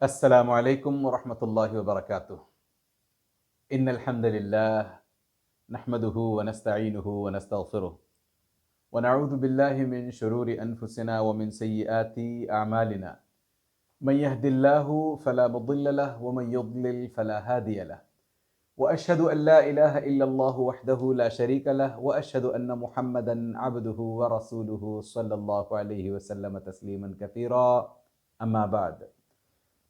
अस्सलामु अलैकुम वरहमतुल्लाहि वबरकातुह। इन्नल हम्दुलिल्लाह नहमदुहु व नस्तईनुहु व नस्तगफिरुह व नऊज़ु बिल्लाहि मिन शुरूरि अनफुसिना व मिन सय्यिआति अअमालिना। मन यहदिल्लाहु फला मुदिल्ल लहु व मन युद्लिल फला हादिय लहु। व अशहदु अन ला इलाहा इल्लल्लाहु वहदहु ला शरीक लहु व अशहदु अन्न मुहम्मदन अब्दुहु व रसूलुहु सल्लल्लाहु अलैहि वसल्लम तस्लीमन कसीरा। अम्मा बाद।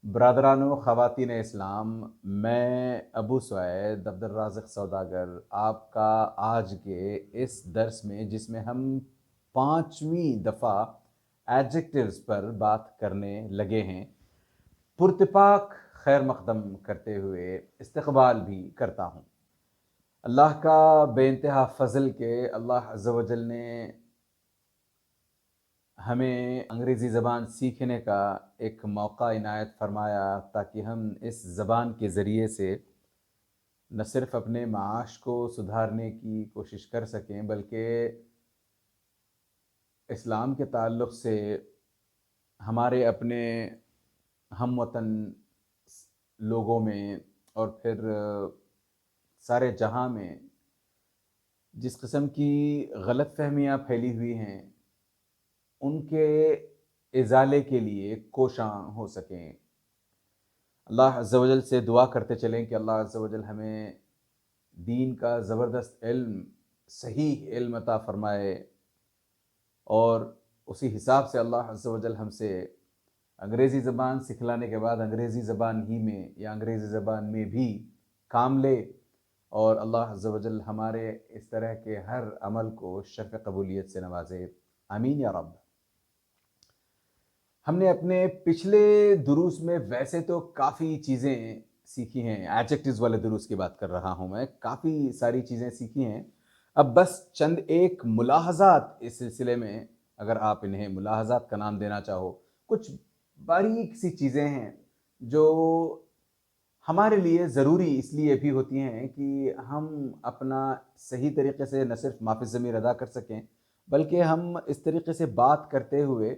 ब्रादरानो ख़वातीन इस्लाम, मैं अबू सैद अब्दुल राज़िक़ सौदागर आपका आज के इस दर्स में, जिसमें हम 5वीं दफ़ा एडजेक्टिव्स पर बात करने लगे हैं, पुरतपाक खैर मक़दम करते हुए इस्तक़बाल भी करता हूँ। अल्लाह का बेइंतहा फ़ज़ल के अल्लाह अज़्ज़ व जल ने हमें अंग्रेज़ी ज़बान सीखने का एक मौका इनायत फ़रमाया ताकि हम इस ज़बान के ज़रिए से न सिर्फ़ अपने माश को सुधारने की कोशिश कर सकें, बल्कि इस्लाम के ताल्लुक़ से हमारे अपने हमवतन लोगों में और फिर सारे जहां में जिस किस्म की गलतफ़हमियाँ फैली हुई हैं, उनके इज़ाले के लिए कोशां हो सकें। अल्लाह अज़्ज़ व जल से दुआ करते चलें कि अल्लाह अज़्ज़ व जल हमें दीन का ज़बरदस्त इल्म, सही इल्म अता फ़रमाए और उसी हिसाब से अल्लाह अज़्ज़ व जल हमसे अंग्रेज़ी ज़बान सिखलाने के बाद अंग्रेज़ी ज़बान ही में या अंग्रेज़ी ज़बान में भी काम ले, और अल्लाह अज़्ज़ व जल हमारे इस तरह के हर अमल को शर्फ़ कबूलियत से नवाज़े। आमीन या रब। हमने अपने पिछले दुरूस में वैसे तो काफ़ी चीज़ें सीखी हैं, एडजेक्टिव्स वाले दुरूस की बात कर रहा हूँ मैं, काफ़ी सारी चीज़ें सीखी हैं। अब बस चंद एक मुलाहज़ात इस सिलसिले में, अगर आप इन्हें मुलाहज़ात का नाम देना चाहो, कुछ बारीक सी चीज़ें हैं जो हमारे लिए ज़रूरी इसलिए भी होती हैं कि हम अपना सही तरीके से न सिर्फ माफ़ी ज़मीर अदा कर सकें, बल्कि हम इस तरीके से बात करते हुए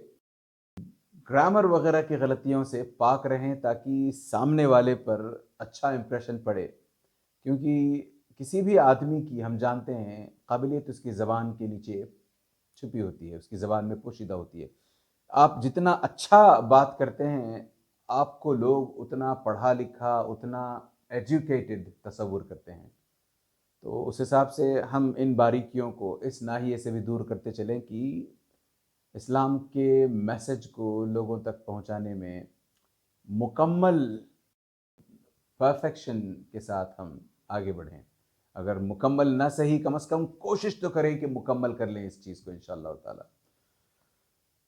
ग्रामर वगैरह की गलतियों से पाक रहें ताकि सामने वाले पर अच्छा इम्प्रेशन पड़े। क्योंकि किसी भी आदमी की हम जानते हैं काबिलियत उसकी ज़बान के नीचे छुपी होती है, उसकी ज़बान में पोशीदा होती है। आप जितना अच्छा बात करते हैं, आपको लोग उतना पढ़ा लिखा, उतना एजुकेटेड तसव्वुर करते हैं। तो उस हिसाब से हम इन बारीकियों को इस नाहिए से भी दूर करते चलें कि इस्लाम के मैसेज को लोगों तक पहुंचाने में मुकम्मल परफेक्शन के साथ हम आगे बढ़ें। अगर मुकम्मल ना सही, कम से कम कोशिश तो करें कि मुकम्मल कर लें इस चीज़ को इंशाअल्लाह ताला।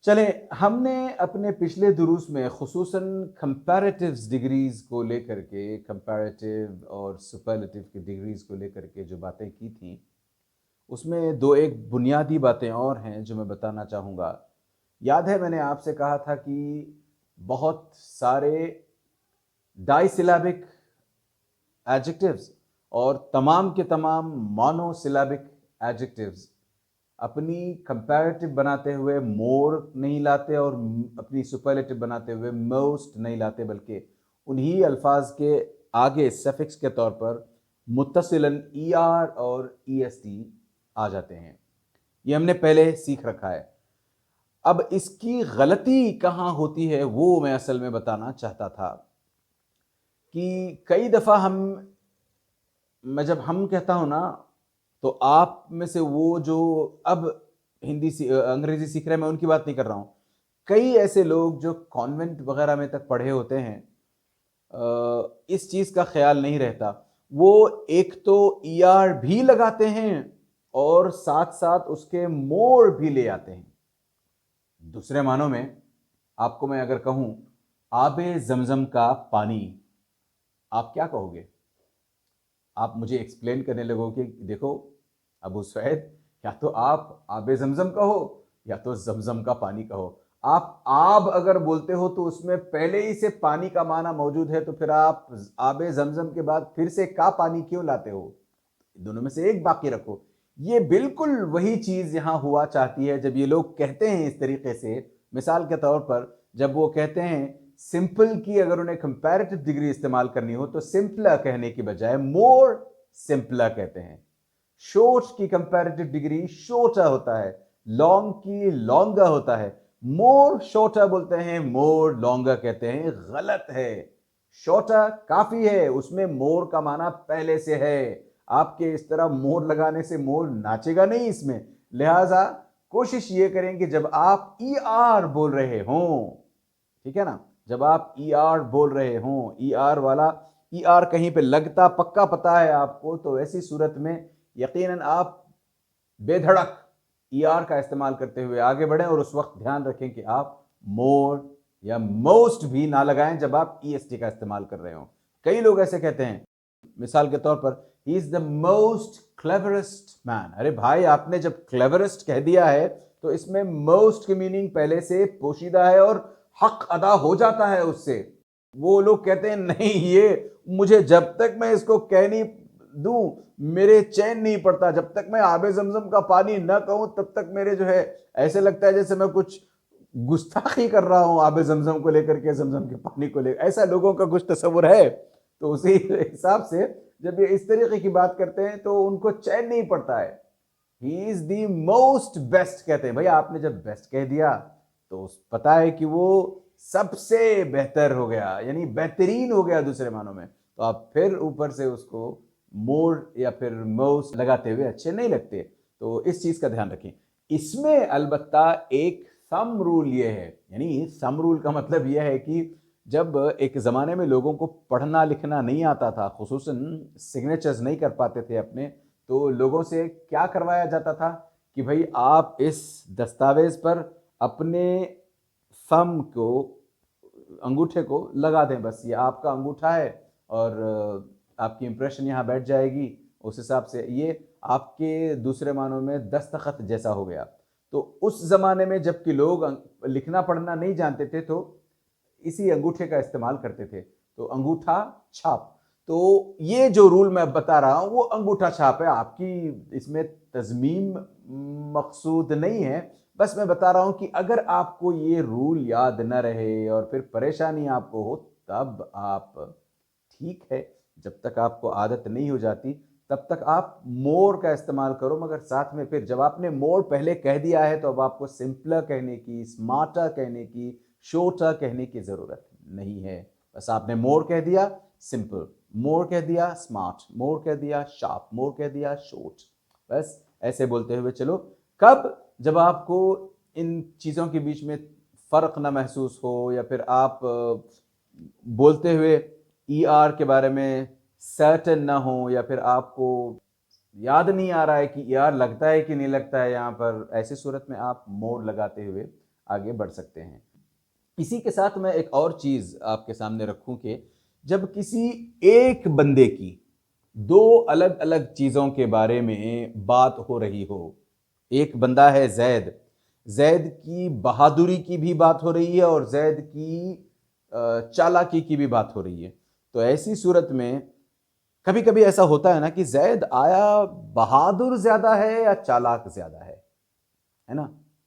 चलें, हमने अपने पिछले दुरूस में खुसूसन कंपैरेटिव्स डिग्रीज़ को लेकर के, कंपैरेटिव और सुपरलेटिव की डिग्रीज़ को लेकर के जो बातें की थीं, उसमें दो एक बुनियादी बातें और हैं जो मैं बताना चाहूँगा। याद है मैंने आपसे कहा था कि बहुत सारे डाइसिलैबिक एडजेक्टिव्स और तमाम के तमाम मोनोसिलैबिक एडजेक्टिव्स अपनी कंपैरेटिव बनाते हुए मोर नहीं लाते और अपनी सुपरलेटिव बनाते हुए मोस्ट नहीं लाते, बल्कि उन्हीं अल्फाज के आगे सफिक्स के तौर पर मुत्तसिलन ER और EST आ जाते हैं। ये हमने पहले सीख रखा है। अब इसकी गलती कहाँ होती है वो मैं असल में बताना चाहता था कि कई दफ़ा जब हम कहता हूँ ना, तो आप में से वो जो अब अंग्रेज़ी सीख रहे हैं, मैं उनकी बात नहीं कर रहा हूँ। कई ऐसे लोग जो कॉन्वेंट वगैरह में तक पढ़े होते हैं, इस चीज़ का ख़्याल नहीं रहता। वो एक तो ER भी लगाते हैं और साथ-साथ उसके मोर भी ले आते हैं। दूसरे मानों में आपको मैं अगर कहूँ आबे ज़मज़म का पानी, आप क्या कहोगे? आप मुझे एक्सप्लेन करने लगोगे कि देखो अबू सैद, या तो आप आबे ज़मज़म कहो या तो ज़मज़म का पानी कहो। आप आब अगर बोलते हो तो उसमें पहले ही से पानी का माना मौजूद है, तो फिर आप आबे ज़मज़म के बाद फिर से का पानी क्यों लाते हो? दोनों में से एक बाकी रखो। ये बिल्कुल वही चीज़ यहाँ हुआ चाहती है जब ये लोग कहते हैं इस तरीके से। मिसाल के तौर पर जब वो कहते हैं सिंपल की अगर उन्हें कंपैरेटिव डिग्री इस्तेमाल करनी हो तो सिंपलर कहने की बजाय मोर सिंपलर कहते हैं। शॉर्ट की कंपैरेटिव डिग्री शॉर्टर होता है, लॉन्ग की लॉन्गर होता है। मोर शॉर्टर बोलते हैं, मोर लॉन्गर कहते हैं, गलत है। शॉर्टर काफी है, उसमें मोर का माना पहले से है। आपके इस तरह मोर लगाने से मोर नाचेगा नहीं इसमें। लिहाजा कोशिश ये करें कि जब आप ई आर बोल रहे हों, ठीक है ना, जब आप ई आर बोल रहे हों, ई आर वाला ई आर कहीं पे लगता पक्का पता है आपको, तो ऐसी सूरत में यकीनन आप बेधड़क ई आर का इस्तेमाल करते हुए आगे बढ़ें और उस वक्त ध्यान रखें कि आप मोर या मोस्ट भी ना लगाएं जब आप ई एस टी का इस्तेमाल कर रहे हो। कई लोग ऐसे कहते हैं, मिसाल के तौर पर, he is the most cleverest man. अरे भाई, आपने जब क्लेवरेस्ट कह दिया है तो इसमें मोस्ट की मीनिंग पहले से पोशीदा है और हक अदा हो जाता है उससे। वो लोग कहते हैं नहीं, ये मुझे जब तक मैं इसको कह नहीं दूं मेरे चैन नहीं पड़ता, जब तक मैं आबे जमजम का पानी न कहूं तब तक मेरे जो है ऐसे लगता है जैसे मैं कुछ गुस्ताखी कर रहा हूं आबे जमजम को लेकर के, जमजम के पानी को लेकर। ऐसा लोगों का कुछ तस्वुर है। तो उसी हिसाब से जब ये इस तरीके की बात करते हैं तो उनको चैन नहीं पड़ता है। He is the most best कहते हैं। भाई आपने जब बेस्ट कह दिया तो पता है कि वो सबसे बेहतर हो गया, यानी बेहतरीन हो गया दूसरे मानों में। तो आप फिर ऊपर से उसको मोर या फिर मोस्ट लगाते हुए अच्छे नहीं लगते। तो इस चीज का ध्यान रखें। इसमें अलबत्ता एक सम रूल ये है, यानी सम रूल का मतलब यह है कि जब एक ज़माने में लोगों को पढ़ना लिखना नहीं आता था, खुसूसन सिग्नेचर्स नहीं कर पाते थे अपने, तो लोगों से क्या करवाया जाता था कि भाई आप इस दस्तावेज़ पर अपने थंब को, अंगूठे को लगा दें, बस ये आपका अंगूठा है और आपकी इंप्रेशन यहाँ बैठ जाएगी। उस हिसाब से ये आपके दूसरे मानों में दस्तखत जैसा हो गया। तो उस ज़माने में जबकि लोग लिखना पढ़ना नहीं जानते थे तो इसी अंगूठे का इस्तेमाल करते थे, तो अंगूठा छाप। तो ये जो रूल मैं बता रहा हूं वो अंगूठा छाप है, आपकी इसमें तज़मीम मकसूद नहीं है। बस मैं बता रहा हूं कि अगर आपको ये रूल याद न रहे और फिर परेशानी आपको हो तब आप, ठीक है, जब तक आपको आदत नहीं हो जाती तब तक आप मोर का इस्तेमाल करो, मगर साथ में फिर जब आपने मोर पहले कह दिया है तो अब आपको सिंपलर कहने की, स्मार्टर कहने की, शॉर्टर कहने की ज़रूरत नहीं है। बस आपने मोर कह दिया सिंपल, मोर कह दिया स्मार्ट, मोर कह दिया शार्प, मोर कह दिया शॉर्ट, बस ऐसे बोलते हुए चलो। कब? जब आपको इन चीज़ों के बीच में फ़र्क ना महसूस हो या फिर आप बोलते हुए ई आर के बारे में सर्टेन ना हो या फिर आपको याद नहीं आ रहा है कि ई आर लगता है कि नहीं लगता है यहाँ पर, ऐसी सूरत में आप मोर लगाते हुए आगे बढ़ सकते हैं। इसी के साथ मैं एक और चीज़ आपके सामने रखूं कि जब किसी एक बंदे की दो अलग अलग चीज़ों के बारे में बात हो रही हो, एक बंदा है जैद, जैद की बहादुरी की भी बात हो रही है और जैद की चालाकी की भी बात हो रही है, तो ऐसी सूरत में कभी कभी ऐसा होता है ना कि जैद आया बहादुर ज्यादा है या चालाक ज्यादा है ना।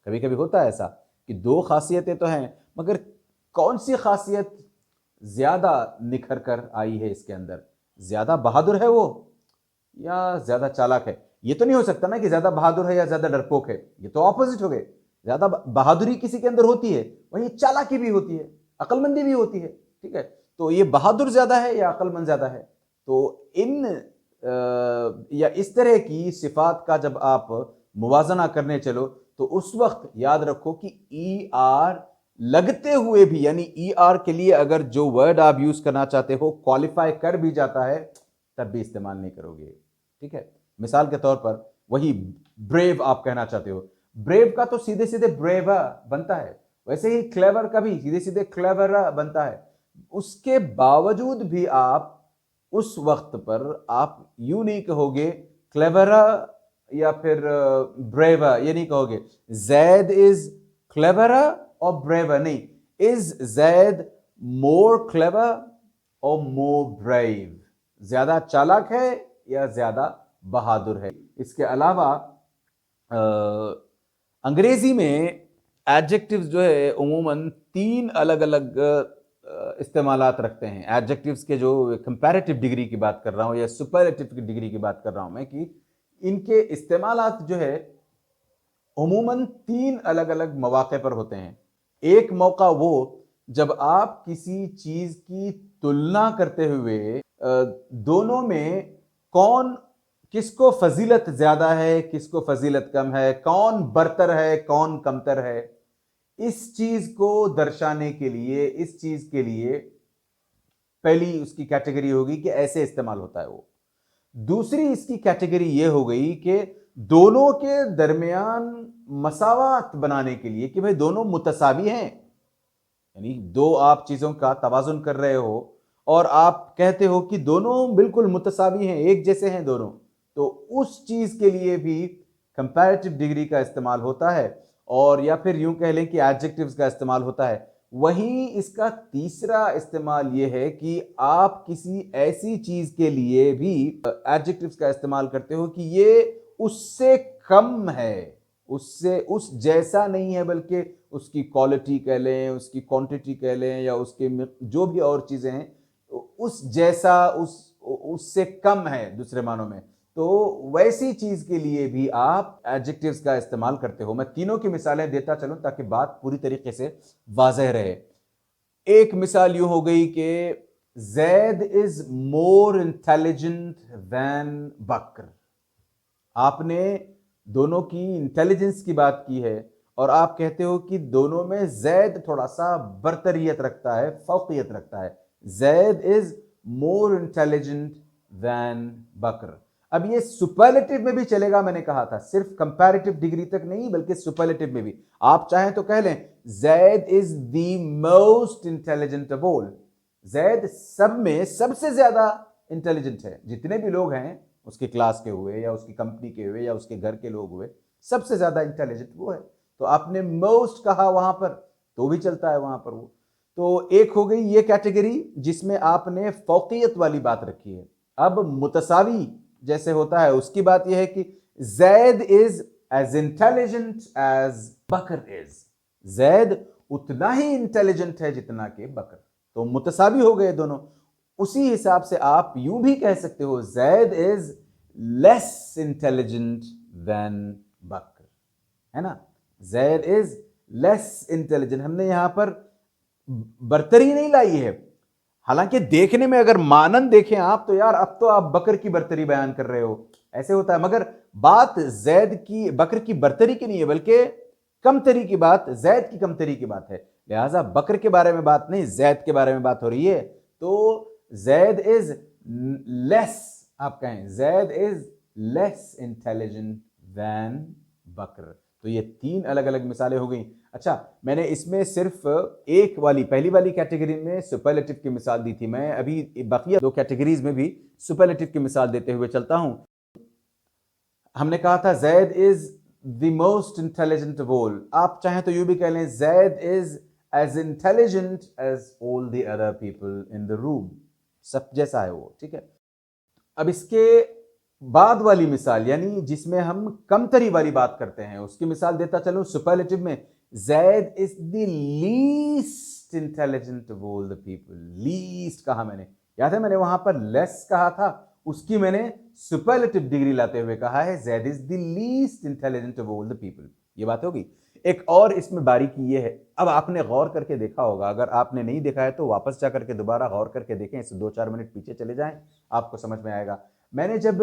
कभी कभी होता है ऐसा कि दो खासियतें तो हैं, मगर कौन सी खासियत ज्यादा निखर कर आई है इसके अंदर, ज्यादा बहादुर है वो या ज्यादा चालाक है। ये तो नहीं हो सकता ना कि ज्यादा बहादुर है या ज्यादा डरपोक है, ये तो ऑपोजिट हो गए। ज्यादा बहादुरी किसी के अंदर होती है, वहीं चालाकी भी होती है, अक्लमंदी भी होती है, ठीक है। तो ये बहादुर ज्यादा है या अक्लमंद ज्यादा है। तो इन या इस तरह की सिफात का जब आप मुवाजना करने चलो तो उस वक्त याद रखो कि ई आर लगते हुए भी, यानी ई आर के लिए अगर जो वर्ड आप यूज करना चाहते हो क्वालिफाई कर भी जाता है तब भी इस्तेमाल नहीं करोगे, ठीक है। मिसाल के तौर पर वही ब्रेव आप कहना चाहते हो, ब्रेव का तो सीधे सीधे ब्रेव बनता है, वैसे ही क्लेवर का भी सीधे सीधे क्लेवर बनता है। उसके बावजूद भी आप उस वक्त पर आप यूं नहीं कहोगे क्लेवरा या फिर ब्रेवा, ये नहीं कहोगे जैद इज क्लेवरा और ब्रेवर, नहीं, इज जैद मोर क्लेवर और मोर ब्रेव, ज्यादा चालाक है या ज्यादा बहादुर है। इसके अलावा अंग्रेजी में एडजेक्टिव्स जो है उमूमन तीन अलग अलग इस्तेमालात रखते हैं एडजेक्टिव्स के, जो कंपैरेटिव डिग्री की बात कर रहा हूँ या सुपरलेटिव की डिग्री की बात कर रहा हूँ मैं, कि इनके इस्तेमालात जो है उमूमन 3 अलग अलग मौके पर होते हैं। एक मौका वो जब आप किसी चीज की तुलना करते हुए दोनों में कौन, किसको फजीलत ज्यादा है, किसको फजीलत कम है, कौन बरतर है, कौन कमतर है, इस चीज को दर्शाने के लिए, इस चीज के लिए पहली उसकी कैटेगरी होगी कि ऐसे इस्तेमाल होता है वो। दूसरी इसकी कैटेगरी ये हो गई कि दोनों के दरमियान मसावात बनाने के लिए, कि भाई दोनों मुतसावी हैं, यानी दो आप चीजों का तवाजुन कर रहे हो और आप कहते हो कि दोनों बिल्कुल मुतसावी हैं, एक जैसे हैं दोनों, तो उस चीज के लिए भी कंपैरेटिव डिग्री का इस्तेमाल होता है, और या फिर यूं कह लें कि एडजेक्टिव्स का इस्तेमाल होता है। वहीं इसका तीसरा इस्तेमाल यह है कि आप किसी ऐसी चीज के लिए भी एडजेक्टिव्स का इस्तेमाल करते हो कि ये उससे कम है, उससे उस जैसा नहीं है, बल्कि उसकी क्वालिटी कह लें, उसकी क्वांटिटी कह लें, या उसके जो भी और चीजें हैं उस जैसा, उससे कम है दूसरे मानों में, तो वैसी चीज के लिए भी आप एडजेक्टिव्स का इस्तेमाल करते हो। मैं तीनों की मिसालें देता चलूं ताकि बात पूरी तरीके से वाज़ेह रहे। एक मिसाल यूं हो गई कि Zaid is more intelligent than Bakar. आपने दोनों की इंटेलिजेंस की बात की है और आप कहते हो कि दोनों में जैद थोड़ा सा बरतरियत रखता है, फौकियत रखता है। Zaid is more intelligent than Bakar. अब ये सुपरलेटिव में भी चलेगा, मैंने कहा था, सिर्फ कंपैरेटिव डिग्री तक नहीं बल्कि सुपरलेटिव में भी। आप चाहें तो कह लें Zaid is the most intelligent of all. Zaid सब में सबसे ज्यादा इंटेलिजेंट है, जितने भी लोग हैं उसकी क्लास के हुए या उसकी कंपनी के हुए या उसके घर के लोग हुए, सबसे ज्यादा इंटेलिजेंट वो है। तो आपने मोस्ट कहा वहां पर तो भी चलता है वहां पर वो। तो एक हो गई ये कैटेगरी जिसमें आपने फौकियत वाली बात रखी है। अब मुतसावी जैसे होता है उसकी बात यह है कि Zaid is as intelligent as Bakr is. Zaid उतना ही इंटेलिजेंट है जितना कि बकर। तो मुतसावी हो गए दोनों। उसी हिसाब से आप यूं भी कह सकते हो Zaid is less intelligent than Bakar, है ना। जैद इज लेस इंटेलिजेंट, हमने यहां पर बरतरी नहीं लाई है। हालांकि देखने में अगर मानन देखें आप तो यार अब तो आप बकर की बरतरी बयान कर रहे हो, ऐसे होता है, मगर बात जैद की बकर की बरतरी की नहीं है बल्कि कमतरी की बात, जैद की कमतरी की बात है। लिहाजा बकर के बारे में बात नहीं, जैद के बारे में बात हो रही है। तो जैद इज लेस, आप कहें Zaid is less intelligent than Bakar. तो ये 3 अलग अलग मिसालें हो गई। अच्छा, मैंने इसमें सिर्फ एक वाली, पहली वाली कैटेगरी में सुपरलेटिव की मिसाल दी थी। मैं अभी बाकी 2 कैटेगरीज में भी सुपरलेटिव की मिसाल देते हुए चलता हूं। हमने कहा था Zaid is the most intelligent of all. आप चाहें तो यूं भी कह लें Zaid is as intelligent as all the other people in the room. सब जैसा है वो, ठीक है। अब इसके बाद वाली मिसाल, यानी जिसमें हम कमतरी वाली बात करते हैं, उसकी मिसाल देता चलूं सुपरलेटिव में। Zaid is the least intelligent of all the people. Least कहा मैंने, याद है मैंने वहां पर लेस कहा था, उसकी मैंने सुपरलेटिव डिग्री लाते हुए कहा है Zaid is the least intelligent of all the people. ये बात होगी। एक और इसमें बारीकी ये है, अब आपने गौर करके देखा होगा, अगर आपने नहीं देखा है तो वापस जा करके दोबारा गौर करके देखें, इसे 2-4 मिनट पीछे चले जाएं, आपको समझ में आएगा। मैंने जब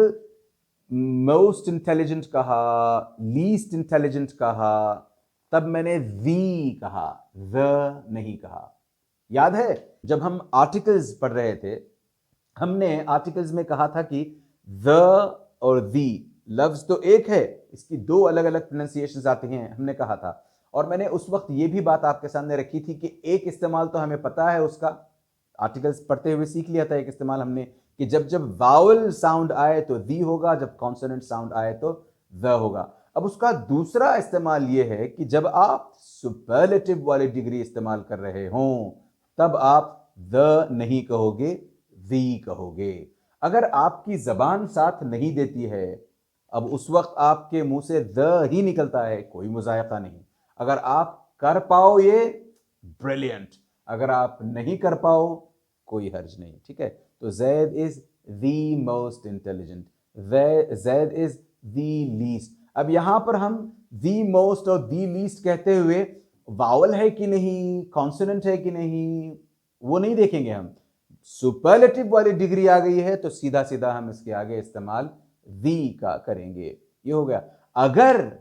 मोस्ट इंटेलिजेंट कहा, लीस्ट इंटेलिजेंट कहा, तब मैंने दी कहा, द नहीं कहा। याद है जब हम आर्टिकल्स पढ़ रहे थे, हमने आर्टिकल्स में कहा था कि द और दी लफ्ज तो एक है, इसकी 2 अलग अलग प्रोनाउंसिएशंस आती हैं, हमने कहा था। और मैंने उस वक्त ये भी बात आपके सामने रखी थी कि एक इस्तेमाल तो हमें पता है उसका, आर्टिकल्स पढ़ते हुए सीख लिया था एक इस्तेमाल हमने, कि जब जब वावल साउंड आए तो दी होगा, जब कॉन्सोनेंट साउंड आए तो द होगा। अब उसका दूसरा इस्तेमाल यह है कि जब आप सुपरलेटिव वाली डिग्री इस्तेमाल कर रहे हों तब आप द नहीं कहोगे, दी कहोगे। अगर आपकी जबान साथ नहीं देती है, अब उस वक्त आपके मुंह से द ही निकलता है, कोई मुजायका नहीं। अगर आप कर पाओ ये, ब्रिलियंट। अगर आप नहीं कर पाओ कोई हर्ज नहीं, ठीक है। तो Zaid is the most intelligent, Zaid is the least. अब यहां पर हम द मोस्ट और द लीस्ट कहते हुए वावल है कि नहीं, कॉन्सोनेंट है कि नहीं, वो नहीं देखेंगे हम। सुपरलेटिव वाली डिग्री आ गई है तो सीधा सीधा हम इसके आगे इस्तेमाल दी का करेंगे। ये हो गया। अगर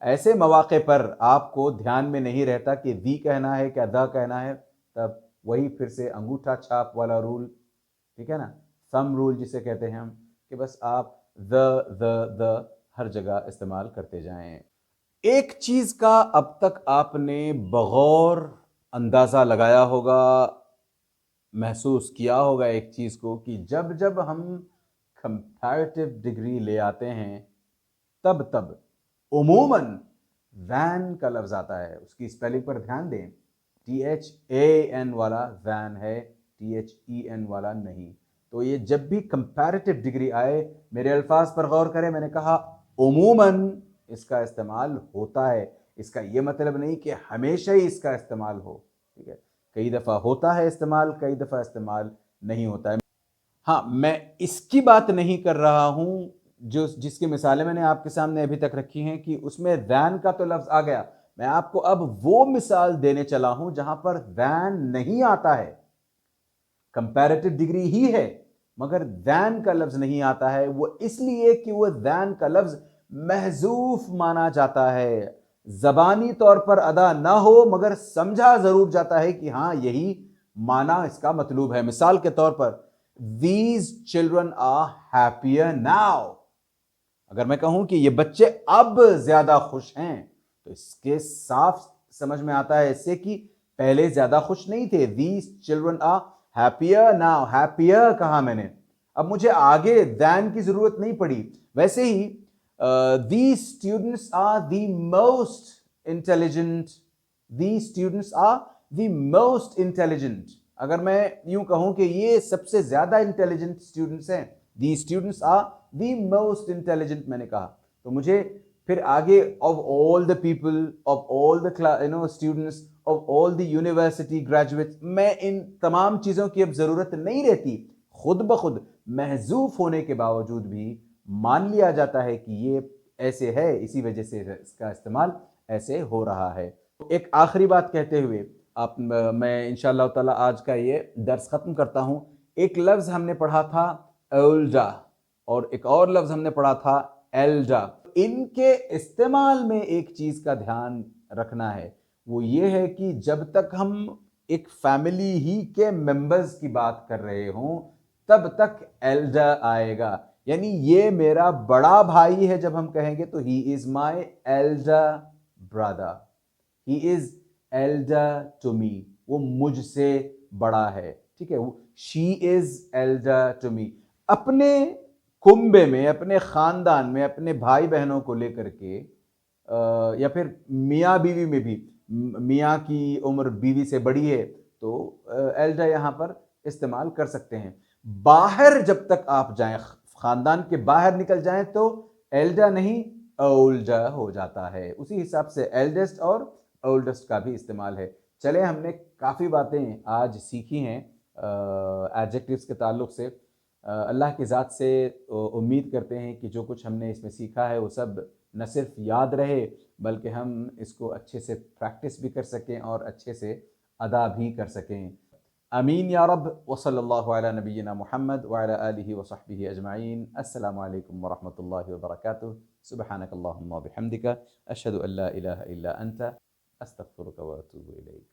ऐसे मौके पर आपको ध्यान में नहीं रहता कि दी कहना है क्या द कहना है, तब वही फिर से अंगूठा छाप वाला रूल, ठीक है ना, थंब रूल जिसे कहते हैं हम, कि बस आप द हर जगह इस्तेमाल करते जाएं। एक चीज का अब तक आपने बगौर अंदाजा लगाया होगा, महसूस किया होगा एक चीज को, कि जब जब हम कंपैरेटिव डिग्री ले आते हैं तब तब उमूमन वैन का लफ्ज आता है। उसकी स्पेलिंग पर ध्यान दें, THAN वाला वैन है, THEN वाला नहीं। तो ये जब भी कंपैरेटिव डिग्री आए, मेरे अल्फाज पर गौर करें, मैंने कहा उमूमन इसका इस्तेमाल होता है। इसका ये मतलब नहीं कि हमेशा ही इसका इस्तेमाल हो, ठीक है। कई दफ़ा होता है इस्तेमाल, कई दफ़ा इस्तेमाल नहीं होता है। हाँ, मैं इसकी बात नहीं कर रहा हूं जो जिसकी मिसालें मैंने आपके सामने अभी तक रखी हैं कि उसमें वैन का तो लफ्ज आ गया। मैं आपको अब वो मिसाल देने चला हूं जहां पर वैन नहीं आता है, कंपैरेटिव डिग्री ही है मगर वैन का लफ्ज नहीं आता है। वो इसलिए कि वो वैन का लफ्ज महजूफ माना जाता है, जबानी तौर पर अदा ना हो मगर समझा जरूर जाता है कि हाँ यही माना इसका मतलूब है। मिसाल के तौर पर, These children are happier now। अगर मैं कहूं कि ये बच्चे अब ज्यादा खुश हैं, तो इसके साफ समझ में आता है इससे कि पहले ज्यादा खुश नहीं थे। These children are happier now, happier कहा मैंने, अब मुझे आगे than की जरूरत नहीं पड़ी। वैसे ही these students are the most intelligent, these students are the most intelligent। अगर मैं यूं कहूं कि ये सबसे ज्यादा इंटेलिजेंट स्टूडेंट्स हैं, the students are the most intelligent मैंने कहा, तो मुझे फिर आगे of all the people, of all the students, of all the university graduates, मैं इन तमाम चीजों की अब जरूरत नहीं रहती। खुद ब खुद महजूफ होने के बावजूद भी मान लिया जाता है कि ये ऐसे है, इसी वजह से इसका इस्तेमाल ऐसे हो रहा है। एक आखिरी बात कहते हुए मैं इंशाअल्लाह ताला आज का ये दर्स ख़त्म करता हूँ। एक लफ्ज़ हमने पढ़ा था ओल्डा और एक और लफ्ज़ हमने पढ़ा था एल्डा। इनके इस्तेमाल में एक चीज़ का ध्यान रखना है, वो ये है कि जब तक हम एक फैमिली ही के मेंबर्स की बात कर रहे हों तब तक एल्डा आएगा। यानी ये मेरा बड़ा भाई है जब हम कहेंगे तो he is my elder brother, he is elder to me, वो मुझसे बड़ा है, ठीक है। She is elder to me. अपने कुंबे में, अपने खानदान में, अपने भाई बहनों को लेकर के या फिर मियाँ बीवी में भी, मियाँ की उम्र बीवी से बड़ी है तो एल्डर यहाँ पर इस्तेमाल कर सकते हैं। बाहर जब तक आप जाएं, खानदान के बाहर निकल जाएं तो एल्डर नहीं ओल्डर हो जाता है। उसी हिसाब से एल्डेस्ट और ओल्डेस्ट का भी इस्तेमाल है। चले, हमने काफ़ी बातें आज सीखी हैं एडजेक्टिव्स के ताल्लुक से। अल्लाह की ज़ात से उम्मीद करते हैं कि जो कुछ हमने इसमें सीखा है वो सब न सिर्फ याद रहे बल्कि हम इसको अच्छे से प्रैक्टिस भी कर सकें और अच्छे से अदा भी कर सकें। आमीन या रब। वसल्लल्लाहु अला नबीना मुहम्मद व अला आलिहि व सहबिहि अजमाइन। अस्सलामु अलैकुम व रहमतुल्लाहि व बरकातुहू। सुब्हानकल्लाहुम्मा व बिहम्दिका अशहदु अल्ला इलाहा इल्ला अंता अस्तगफिरुका व अतूबु इलैक।